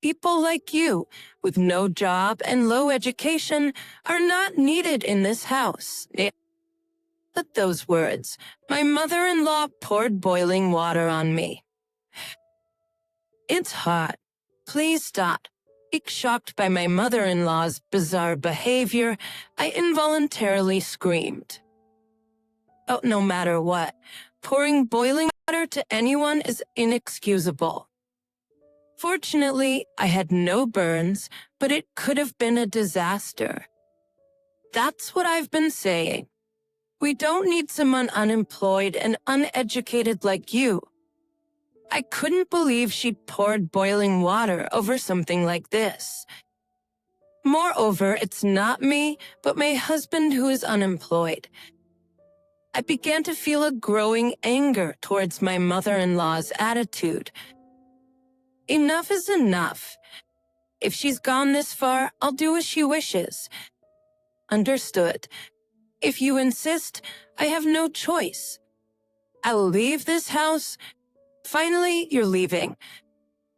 People like you, with no job and low education, are not needed in this house. At those words, my mother-in-law poured boiling water on me. It's hot. Please stop. Shocked by my mother-in-law's bizarre behavior, I involuntarily screamed. Oh, no matter what, pouring boiling water to anyone is inexcusable. Fortunately, I had no burns, but it could have been a disaster. That's what I've been saying. We don't need someone unemployed and uneducated like you. I couldn't believe she'd poured boiling water over something like this. Moreover, it's not me, but my husband who is unemployed. I began to feel a growing anger towards my mother-in-law's attitude. Enough is enough. If she's gone this far, I'll do as she wishes. Understood. If you insist, I have no choice. I'll leave this house. Finally, you're leaving.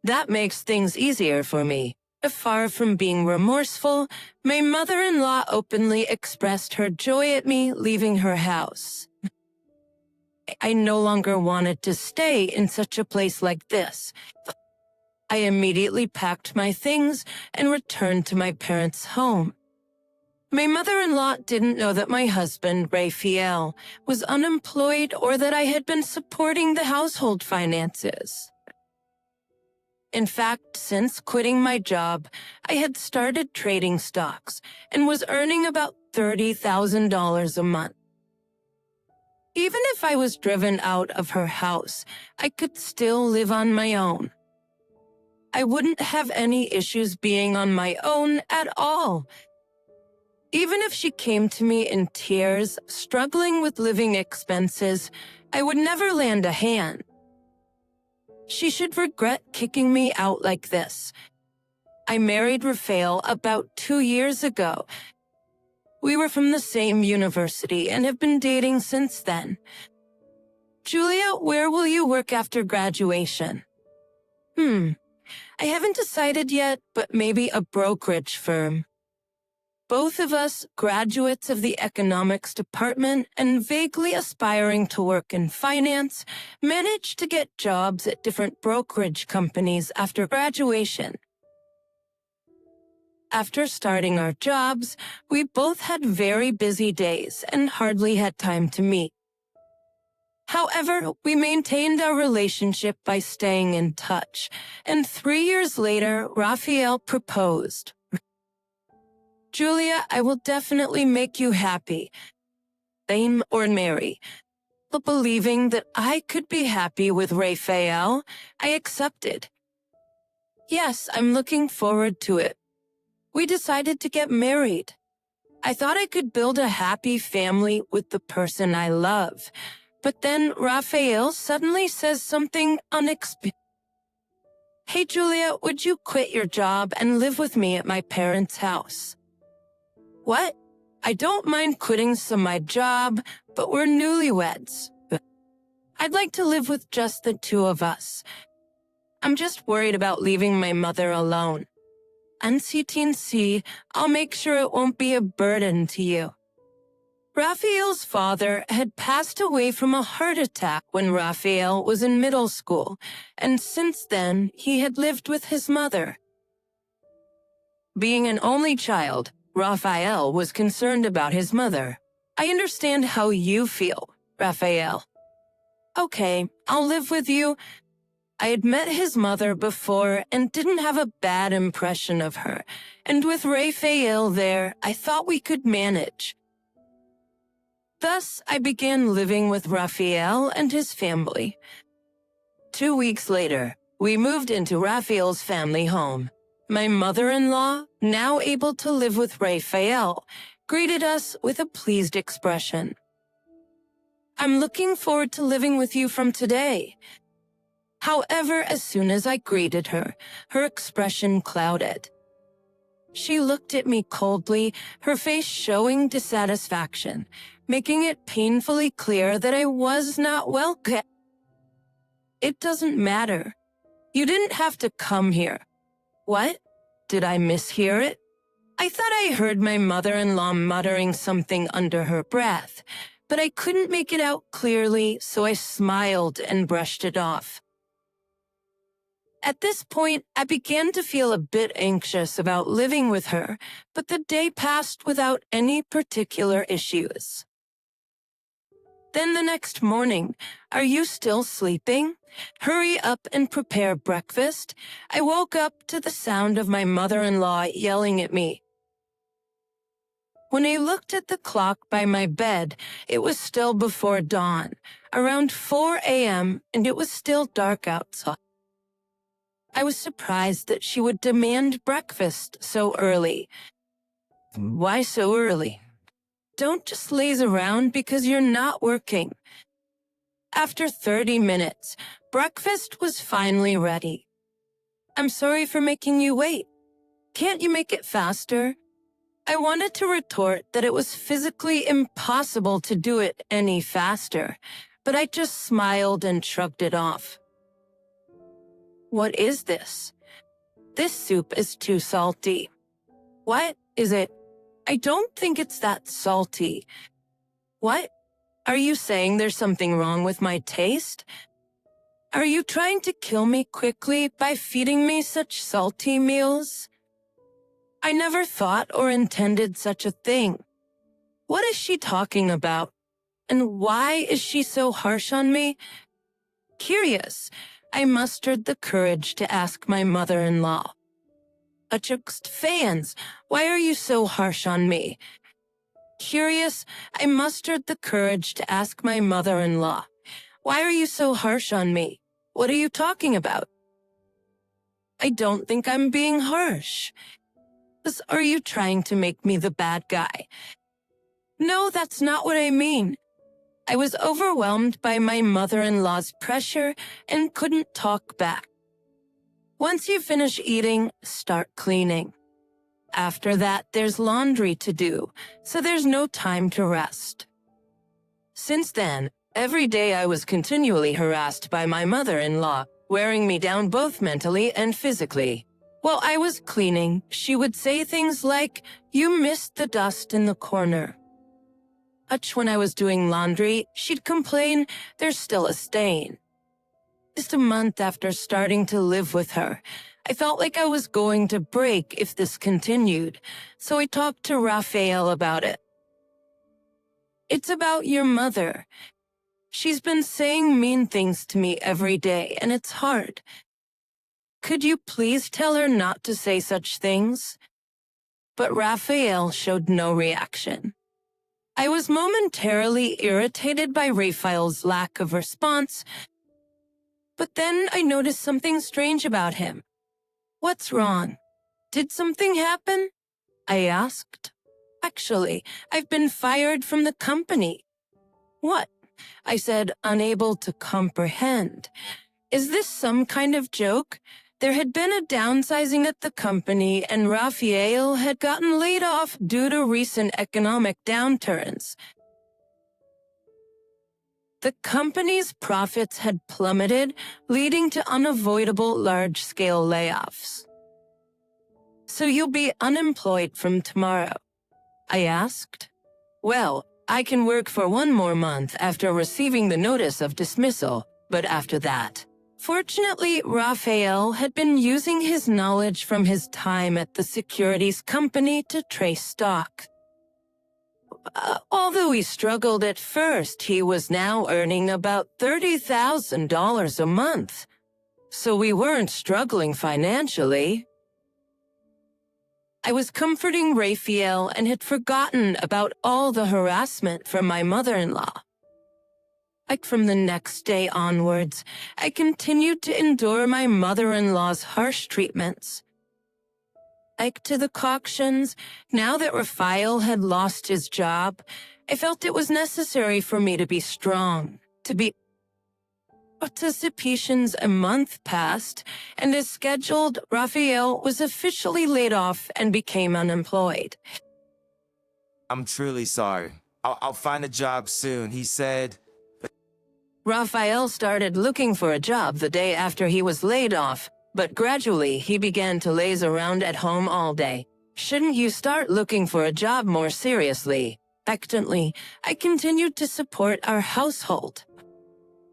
That makes things easier for me. Far from being remorseful, my mother-in-law openly expressed her joy at me leaving her house. I no longer wanted to stay in such a place like this. I immediately packed my things and returned to my parents' home. My mother-in-law didn't know that my husband, Raphael, was unemployed or that I had been supporting the household finances. In fact, since quitting my job, I had started trading stocks and was earning about $30,000 a month. Even if I was driven out of her house, I could still live on my own. I wouldn't have any issues being on my own at all. Even if she came to me in tears, struggling with living expenses, I would never lend a hand. She should regret kicking me out like this. I married Raphael about 2 years ago. We were from the same university and have been dating since then. Julia, where will you work after graduation? I haven't decided yet, but maybe a brokerage firm. Both of us, graduates of the economics department and vaguely aspiring to work in finance, managed to get jobs at different brokerage companies after graduation. After starting our jobs, we both had very busy days and hardly had time to meet. However, we maintained our relationship by staying in touch, and 3 years later, Raphael proposed. Julia, I will definitely make you happy. Fame or marry. But believing that I could be happy with Raphael, I accepted. Yes, I'm looking forward to it. We decided to get married. I thought I could build a happy family with the person I love. But then Raphael suddenly says something unexpected. Hey, Julia, would you quit your job and live with me at my parents' house? What? I don't mind quitting my job, but we're newlyweds. I'd like to live with just the two of us. I'm just worried about leaving my mother alone. NCTNC, I'll make sure it won't be a burden to you. Raphael's father had passed away from a heart attack when Raphael was in middle school, and since then he had lived with his mother. Being an only child, Raphael was concerned about his mother. I understand how you feel, Raphael. Okay, I'll live with you. I had met his mother before and didn't have a bad impression of her, and with Raphael there, I thought we could manage. Thus, I began living with Raphael and his family. 2 weeks later, we moved into Raphael's family home. My mother-in-law, now able to live with Raphael, greeted us with a pleased expression. I'm looking forward to living with you from today. However, as soon as I greeted her, her expression clouded. She looked at me coldly, her face showing dissatisfaction, making it painfully clear that I was not welcome. It doesn't matter. You didn't have to come here. What? Did I mishear it? I thought I heard my mother-in-law muttering something under her breath, but I couldn't make it out clearly, so I smiled and brushed it off. At this point, I began to feel a bit anxious about living with her, but the day passed without any particular issues. Then the next morning, "Are you still sleeping? Hurry up and prepare breakfast." I woke up to the sound of my mother-in-law yelling at me. When I looked at the clock by my bed, it was still before dawn, around 4 a.m., and it was still dark outside. I was surprised that she would demand breakfast so early. Why so early? Don't just laze around because you're not working. After 30 minutes, breakfast was finally ready. "I'm sorry for making you wait. Can't you make it faster?" I wanted to retort that it was physically impossible to do it any faster, but I just smiled and shrugged it off. "What is this? This soup is too salty." "What is it?" "I don't think it's that salty." "What? Are you saying there's something wrong with my taste? Are you trying to kill me quickly by feeding me such salty meals?" I never thought or intended such a thing. What is she talking about? And why is she so harsh on me? Curious, I mustered the courage to ask my mother-in-law. "Achukst fans, why are you so harsh on me?" Curious, I mustered the courage to ask my mother-in-law. "Why are you so harsh on me? What are you talking about?" "I don't think I'm being harsh." "Are you trying to make me the bad guy?" "No, that's not what I mean." I was overwhelmed by my mother-in-law's pressure and couldn't talk back. "Once you finish eating, start cleaning. After that, there's laundry to do, so there's no time to rest." Since then, every day I was continually harassed by my mother-in-law, wearing me down both mentally and physically. While I was cleaning, she would say things like, "You missed the dust in the corner." When I was doing laundry, she'd complain, "There's still a stain." Just a month after starting to live with her, I felt like I was going to break if this continued, so I talked to Raphael about it. "It's about your mother. She's been saying mean things to me every day, and it's hard. Could you please tell her not to say such things?" But Raphael showed no reaction. I was momentarily irritated by Raphael's lack of response, but then I noticed something strange about him. "What's wrong? Did something happen?" I asked. "Actually, I've been fired from the company." "What?" I said, unable to comprehend. Is this some kind of joke? There had been a downsizing at the company, and Raphael had gotten laid off due to recent economic downturns. The company's profits had plummeted, leading to unavoidable large-scale layoffs. "So you'll be unemployed from tomorrow?" I asked. "Well, I can work for 1 more month after receiving the notice of dismissal, but after that..." Fortunately, Raphael had been using his knowledge from his time at the securities company to trace stock. Although he struggled at first, he was now earning about $30,000 a month. So we weren't struggling financially. I was comforting Raphael and had forgotten about all the harassment from my mother-in-law. From the next day onwards, I continued to endure my mother-in-law's harsh treatments. To the cautions, now that Raphael had lost his job, I felt it was necessary for me to be strong, to be... Participations a month passed, and as scheduled, Raphael was officially laid off and became unemployed. "I'm truly sorry. I'll find a job soon," he said. Raphael started looking for a job the day after he was laid off, But gradually, he began to laze around at home all day. Shouldn't you start looking for a job more seriously? Expectantly, I continued to support our household.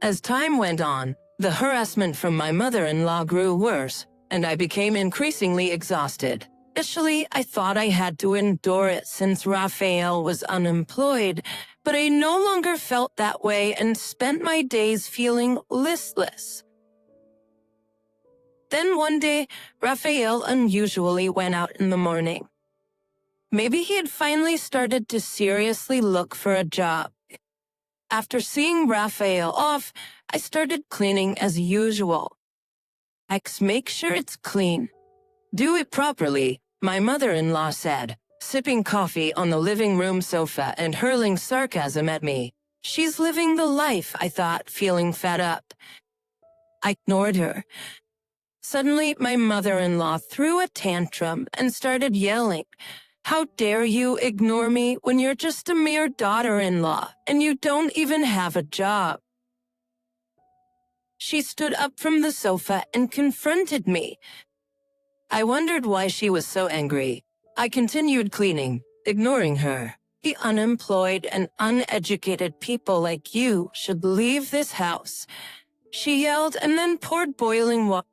As time went on, the harassment from my mother-in-law grew worse, and I became increasingly exhausted. Initially, I thought I had to endure it since Raphael was unemployed, but I no longer felt that way and spent my days feeling listless. Then one day, Raphael unusually went out in the morning. Maybe he had finally started to seriously look for a job. After seeing Raphael off, I started cleaning as usual. Make sure it's clean. Do it properly, my mother-in-law said, sipping coffee on the living room sofa and hurling sarcasm at me. She's living the life, I thought, feeling fed up. I ignored her. Suddenly, my mother-in-law threw a tantrum and started yelling. How dare you ignore me when you're just a mere daughter-in-law and you don't even have a job? She stood up from the sofa and confronted me. I wondered why she was so angry. I continued cleaning, ignoring her. The unemployed and uneducated people like you should leave this house. She yelled and then poured boiling water.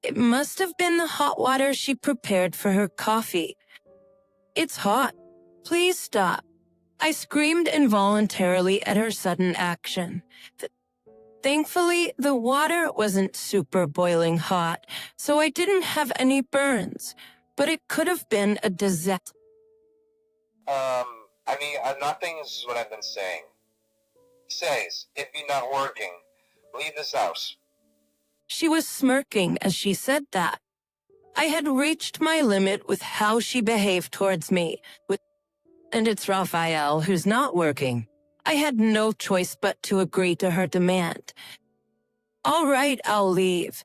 It must have been the hot water she prepared for her coffee. It's hot. Please stop. I screamed involuntarily at her sudden action. Thankfully, the water wasn't super boiling hot, so I didn't have any burns, but it could have been a disaster. Nothing is what I've been saying. He says, if you're not working, leave this house. She was smirking as she said that. I had reached my limit with how she behaved towards me, and it's Raphael who's not working. I had no choice but to agree to her demand. All right, I'll leave.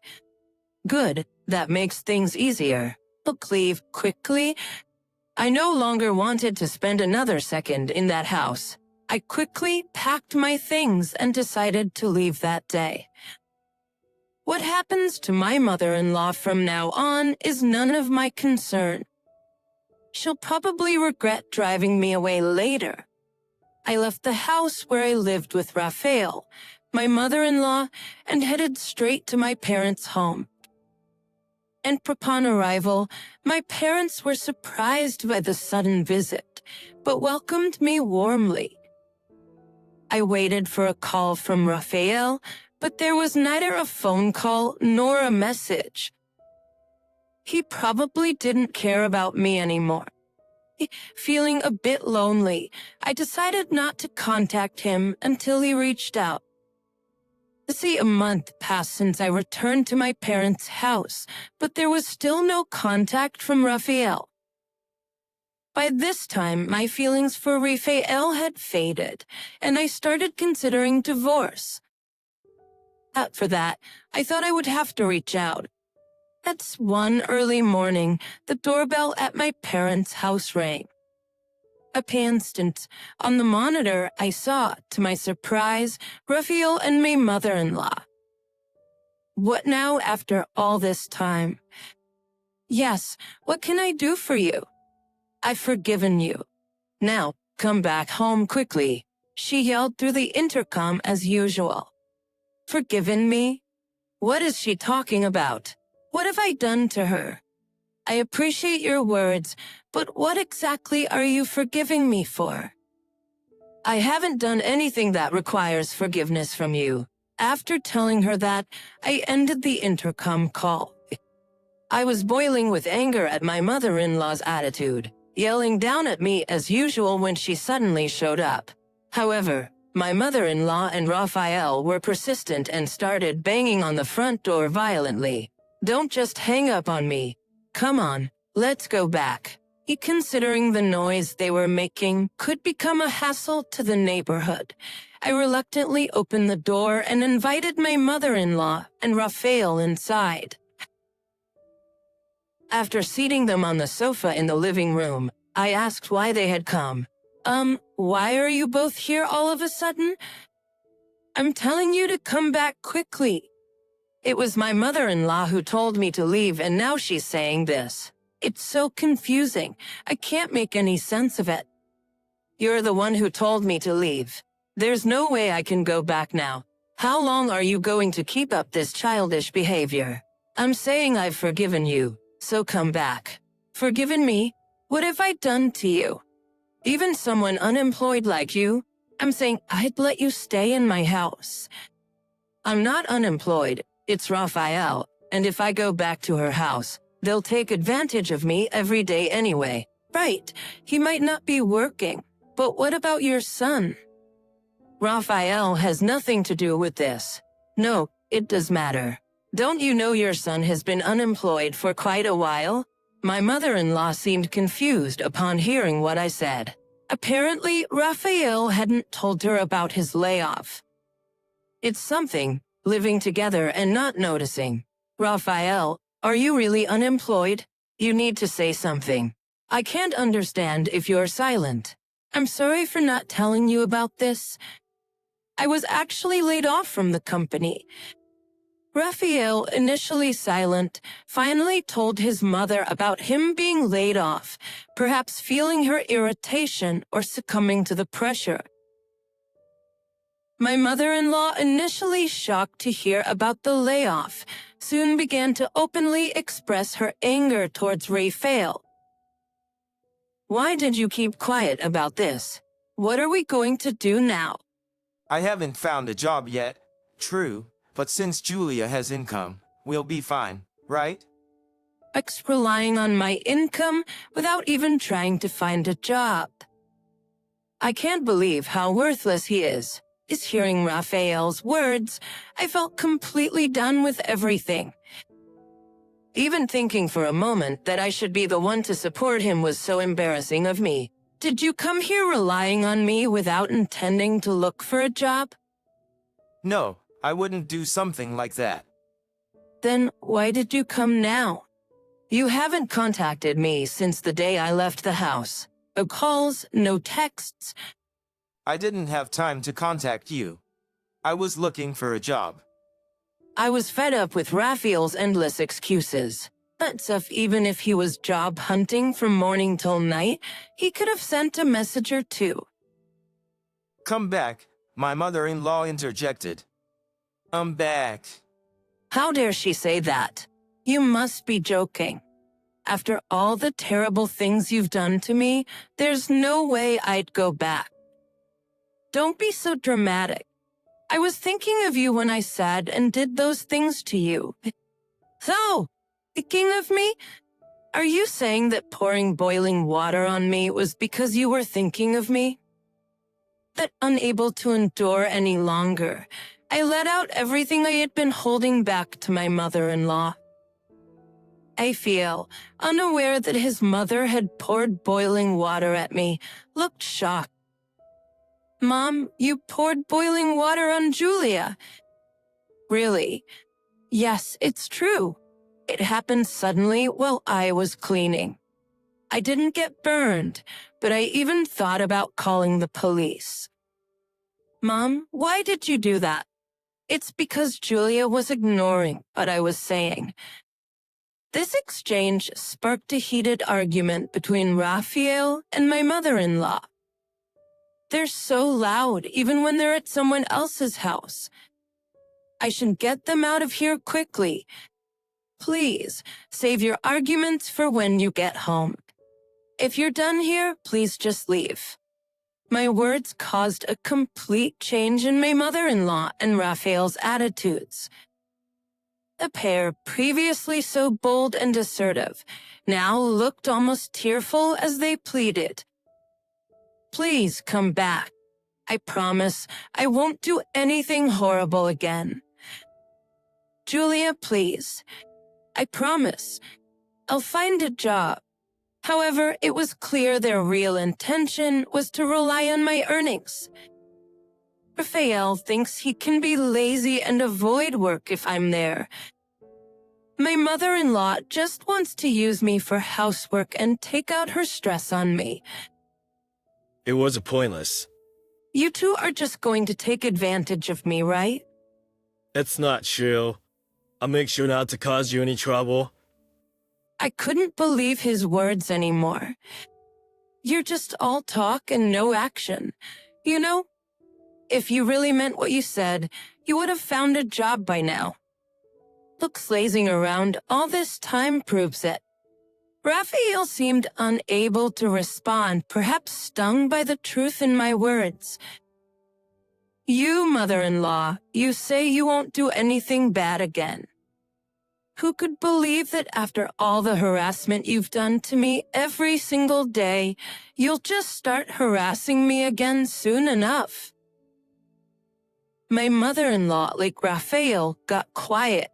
Good, that makes things easier. I'll leave quickly. I no longer wanted to spend another second in that house. I quickly packed my things and decided to leave that day. What happens to my mother-in-law from now on is none of my concern. She'll probably regret driving me away later. I left the house where I lived with Raphael, my mother-in-law, and headed straight to my parents' home. And upon arrival, my parents were surprised by the sudden visit, but welcomed me warmly. I waited for a call from Raphael, but there was neither a phone call nor a message. He probably didn't care about me anymore. Feeling a bit lonely, I decided not to contact him until he reached out. A month passed since I returned to my parents' house, but there was still no contact from Raphael. By this time, my feelings for Raphael had faded, and I started considering divorce. For that, I thought I would have to reach out. That's one early morning, the doorbell at my parents' house rang. Upon instant, on the monitor, I saw, to my surprise, Raphael and my mother-in-law. What now after all this time? Yes, what can I do for you? I've forgiven you. Now, come back home quickly, she yelled through the intercom as usual. Forgiven me? What is she talking about? What have I done to her? I appreciate your words, but what exactly are you forgiving me for? I haven't done anything that requires forgiveness from you. After telling her that, I ended the intercom call. I was boiling with anger at my mother-in-law's attitude, yelling down at me as usual when she suddenly showed up. However, my mother-in-law and Raphael were persistent and started banging on the front door violently. Don't just hang up on me. Come on, let's go back. Considering the noise they were making could become a hassle to the neighborhood, I reluctantly opened the door and invited my mother-in-law and Raphael inside. After seating them on the sofa in the living room, I asked why they had come. Why are you both here all of a sudden? I'm telling you to come back quickly. It was my mother-in-law who told me to leave, and now she's saying this. It's so confusing. I can't make any sense of it. You're the one who told me to leave. There's no way I can go back now. How long are you going to keep up this childish behavior? I'm saying I've forgiven you, so come back. Forgiven me? What have I done to you? Even someone unemployed like you? I'm saying I'd let you stay in my house. I'm not unemployed. It's Raphael, and if I go back to her house, they'll take advantage of me every day anyway. Right, he might not be working, but what about your son? Raphael has nothing to do with this. No, it does matter. Don't you know your son has been unemployed for quite a while? My mother-in-law seemed confused upon hearing what I said. Apparently, Raphael hadn't told her about his layoff. It's something, living together and not noticing. Raphael, are you really unemployed? You need to say something. I can't understand if you're silent. I'm sorry for not telling you about this. I was actually laid off from the company. Raphael, initially silent, finally told his mother about him being laid off, perhaps feeling her irritation or succumbing to the pressure. My mother-in-law, initially shocked to hear about the layoff, soon began to openly express her anger towards Raphael. Why did you keep quiet about this? What are we going to do now? I haven't found a job yet. True, but since Julia has income, we'll be fine, right? Relying on my income without even trying to find a job. I can't believe how worthless he is. Hearing Raphael's words, I felt completely done with everything. Even thinking for a moment that I should be the one to support him was so embarrassing of me. Did you come here relying on me without intending to look for a job? No, I wouldn't do something like that. Then why did you come now? You haven't contacted me since the day I left the house. No calls, no texts. I didn't have time to contact you. I was looking for a job. I was fed up with Raphael's endless excuses. But even if he was job hunting from morning till night, he could have sent a message or two. Come back, my mother-in-law interjected. I'm back. How dare she say that? You must be joking. After all the terrible things you've done to me, there's no way I'd go back. Don't be so dramatic. I was thinking of you when I said and did those things to you. So, thinking of me? Are you saying that pouring boiling water on me was because you were thinking of me? That unable to endure any longer, I let out everything I had been holding back to my mother-in-law. I feel, unaware that his mother had poured boiling water at me, looked shocked. Mom, you poured boiling water on Julia. Really? Yes, it's true. It happened suddenly while I was cleaning. I didn't get burned, but I even thought about calling the police. Mom, why did you do that? It's because Julia was ignoring what I was saying. This exchange sparked a heated argument between Raphael and my mother-in-law. They're so loud, even when they're at someone else's house. I should get them out of here quickly. Please, save your arguments for when you get home. If you're done here, please just leave. My words caused a complete change in my mother-in-law and Raphael's attitudes. The pair, previously so bold and assertive, now looked almost tearful as they pleaded. Please come back. I promise I won't do anything horrible again. Julia, please. I promise. I'll find a job. However, it was clear their real intention was to rely on my earnings. Raphael thinks he can be lazy and avoid work if I'm there. My mother-in-law just wants to use me for housework and take out her stress on me. It was pointless. You two are just going to take advantage of me, right? It's not true. I'll make sure not to cause you any trouble. I couldn't believe his words anymore. You're just all talk and no action. You know, if you really meant what you said, you would have found a job by now. Looks lazing around all this time proves it. Raphael seemed unable to respond, perhaps stung by the truth in my words. You, mother-in-law, you say you won't do anything bad again. Who could believe that after all the harassment you've done to me every single day, you'll just start harassing me again soon enough? My mother-in-law, like Raphael, got quiet.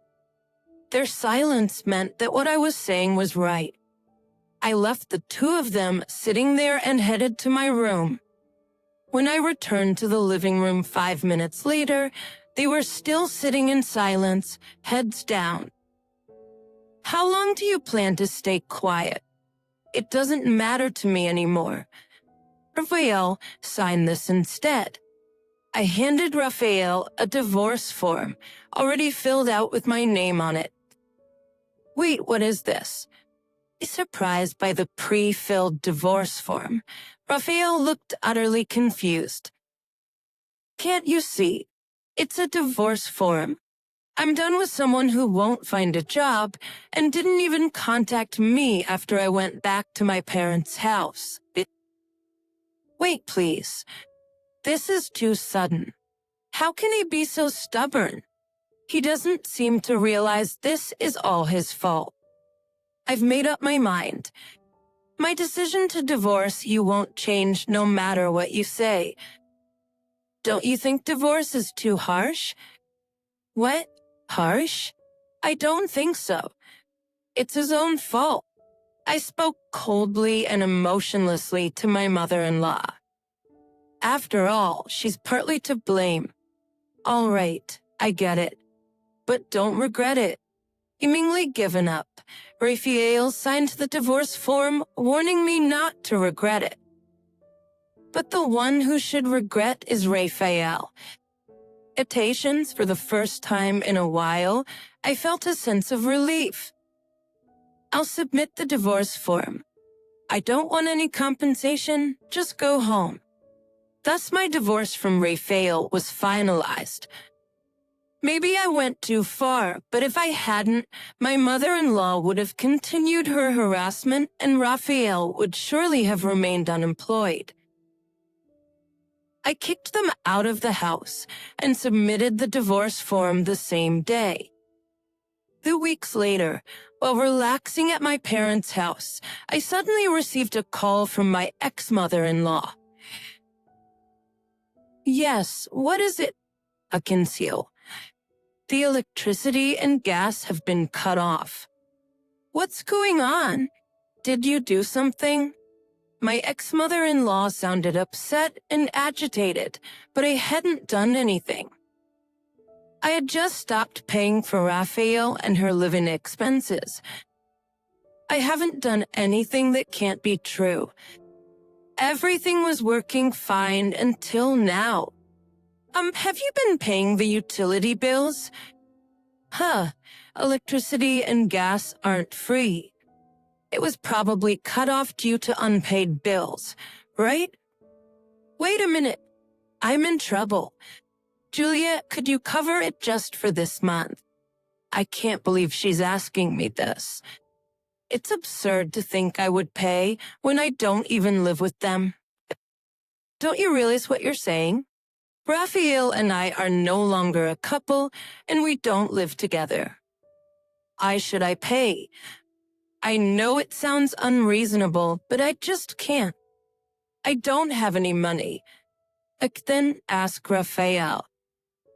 Their silence meant that what I was saying was right. I left the two of them sitting there and headed to my room. When I returned to the living room 5 minutes later, they were still sitting in silence, heads down. How long do you plan to stay quiet? It doesn't matter to me anymore. Raphael signed this instead. I handed Raphael a divorce form, already filled out with my name on it. Wait, what is this? Surprised by the pre-filled divorce form, Raphael looked utterly confused. Can't you see? It's a divorce form. I'm done with someone who won't find a job and didn't even contact me after I went back to my parents' house. Wait, please. This is too sudden. How can he be so stubborn? He doesn't seem to realize this is all his fault. I've made up my mind. My decision to divorce you won't change no matter what you say. Don't you think divorce is too harsh? What? Harsh? I don't think so. It's his own fault. I spoke coldly and emotionlessly to my mother-in-law. After all, she's partly to blame. All right, I get it. But don't regret it. Seemingly given up, Raphael signed the divorce form, warning me not to regret it. But the one who should regret is Raphael. Irritations for the first time in a while, I felt a sense of relief. I'll submit the divorce form. I don't want any compensation, just go home. Thus my divorce from Raphael was finalized. Maybe I went too far, but if I hadn't, my mother-in-law would have continued her harassment and Raphael would surely have remained unemployed. I kicked them out of the house and submitted the divorce form the same day. 2 weeks later, while relaxing at my parents' house, I suddenly received a call from my ex-mother-in-law. Yes, what is it? I conceal. The electricity and gas have been cut off. What's going on? Did you do something? My ex-mother-in-law sounded upset and agitated, but I hadn't done anything. I had just stopped paying for Raphael and her living expenses. I haven't done anything that can't be true. Everything was working fine until now. Have you been paying the utility bills? Electricity and gas aren't free. It was probably cut off due to unpaid bills, right? Wait a minute. I'm in trouble. Julia, could you cover it just for this month? I can't believe she's asking me this. It's absurd to think I would pay when I don't even live with them. Don't you realize what you're saying? Raphael and I are no longer a couple, and we don't live together. Why should I pay? I know it sounds unreasonable, but I just can't. I don't have any money. I then asked Raphael.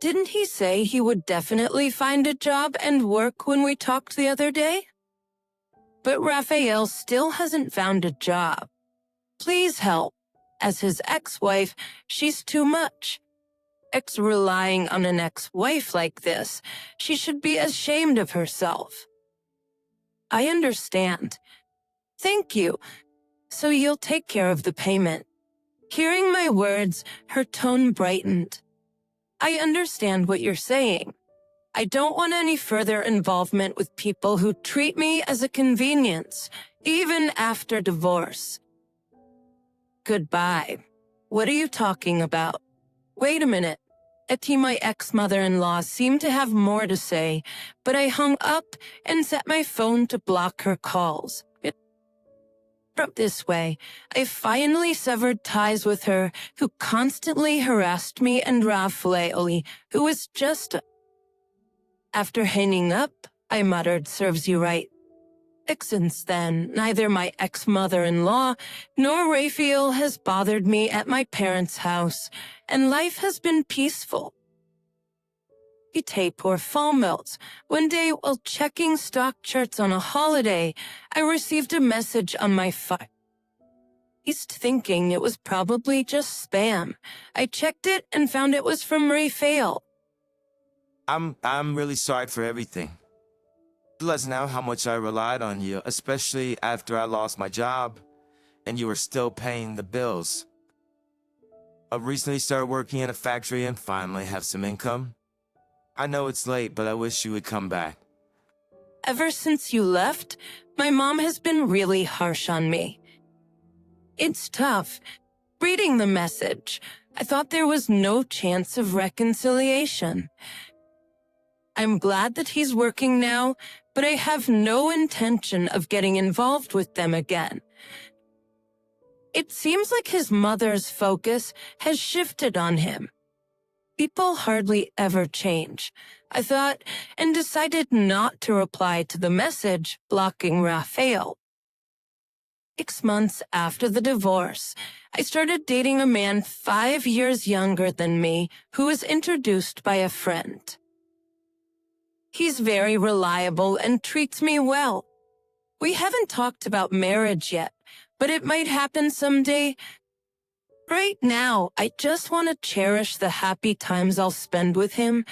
Didn't he say he would definitely find a job and work when we talked the other day? But Raphael still hasn't found a job. Please help. As his ex-wife, she's too much. Relying on an ex-wife like this, she should be ashamed of herself. I understand. Thank you. So you'll take care of the payment. Hearing my words, her tone brightened. I understand what you're saying. I don't want any further involvement with people who treat me as a convenience, even after divorce. Goodbye. What are you talking about? Wait a minute. Eti, my ex-mother-in-law, seemed to have more to say, but I hung up and set my phone to block her calls. This way, I finally severed ties with her, who constantly harassed me, and Raffaele, who was just... After hanging up, I muttered, "Serves you right." Since then, neither my ex-mother-in-law nor Raphael has bothered me at my parents' house, and life has been peaceful. Poor Falmelt. One day, while checking stock charts on a holiday, I received a message on my phone. Thinking it was probably just spam. I checked it and found it was from Raphael. I'm really sorry for everything. Realize now how much I relied on you, especially after I lost my job, and you were still paying the bills. I recently started working in a factory and finally have some income. I know it's late, but I wish you would come back. Ever since you left, my mom has been really harsh on me. It's tough. Reading the message, I thought there was no chance of reconciliation. I'm glad that he's working now, but I have no intention of getting involved with them again. It seems like his mother's focus has shifted on him. People hardly ever change, I thought, and decided not to reply to the message, blocking Raphael. 6 months after the divorce, I started dating a man 5 years younger than me who was introduced by a friend. He's very reliable and treats me well. We haven't talked about marriage yet, but it might happen someday. Right now, I just want to cherish the happy times I'll spend with him,